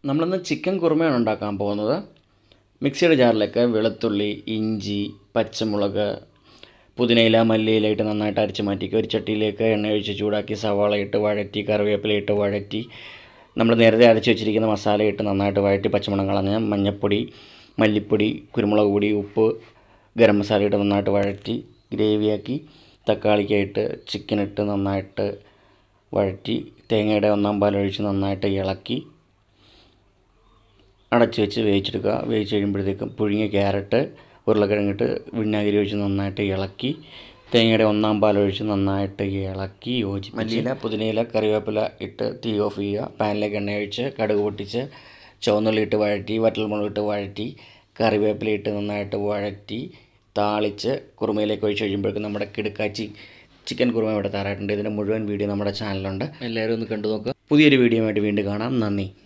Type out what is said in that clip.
നമ്മളിന്ന് ചിക്കൻ കുറുമയാണ് ഉണ്ടാക്കാൻ പോകുന്നത്. മിക്സിയുടെ ജാറിലേക്ക് വെളുത്തുള്ളി, ഇഞ്ചി, പച്ചമുളക്, പുതിനയില, മല്ലിയില ഇട്ട് നന്നായിട്ട് അരച്ച് മാറ്റിക്കുക. ഒരു ചട്ടിയിലേക്ക് എണ്ണ ഒഴിച്ച് ചൂടാക്കി സവാള ഇട്ട് വഴറ്റി, കറിവേപ്പില ഇട്ട് വഴറ്റി, നമ്മൾ നേരത്തെ അരച്ച് വെച്ചിരിക്കുന്ന മസാല ഇട്ട് നന്നായിട്ട് വഴറ്റി പച്ചമണം കളഞ്ഞ് മഞ്ഞൾപ്പൊടി, മല്ലിപ്പൊടി, കുരുമുളക് പൊടി, ഉപ്പ്, ഗരം മസാല ഇട്ട് നന്നായിട്ട് വഴറ്റി ഗ്രേവിയാക്കി തക്കാളിക്കായിട്ട് ചിക്കനിട്ട് നന്നായിട്ട് വഴറ്റി തേങ്ങയുടെ ഒന്നാം പാലൊഴിച്ച് നന്നായിട്ട് ഇളക്കി അടച്ച് വെച്ച് വേവിച്ചെടുക്കുക. വേവിച്ച് കഴിയുമ്പോഴത്തേക്കും പുഴുങ്ങിയ ക്യാരറ്റ്, ഉരുളക്കിഴങ്ങിട്ട് വിനാഗിരി ഒഴിച്ച് നന്നായിട്ട് ഇളക്കി തേങ്ങയുടെ ഒന്നാം പാലൊഴിച്ച് നന്നായിട്ട് ഇളക്കി യോജിപ്പിച്ച് മല്ലിയില, പുതിനയില, കറിവേപ്പില ഇട്ട് തീ ഓഫ് ചെയ്യുക. പാനിലേക്ക് എണ്ണ ഒഴിച്ച് കടുക് പൊട്ടിച്ച് ചുവന്നുള്ളി ഇട്ട് വഴറ്റി, വറ്റൽമുളക് ഇട്ട് വഴറ്റി, കറിവേപ്പില ഇട്ട് നന്നായിട്ട് വഴറ്റി താളിച്ച് കുറുമയിലേക്ക് ഒഴിച്ച് കഴിയുമ്പോഴേക്കും നമ്മുടെ കിടുക്കാച്ചി ചിക്കൻ കുറുമ ഇവിടെ തയ്യാറായിട്ടുണ്ട്. ഇതിൻ്റെ മുഴുവൻ വീഡിയോ നമ്മുടെ ചാനലുണ്ട്, എല്ലാവരും ഒന്ന് കണ്ടു നോക്കുക. പുതിയൊരു വീഡിയോ ആയിട്ട് വീണ്ടും കാണാം. നന്ദി.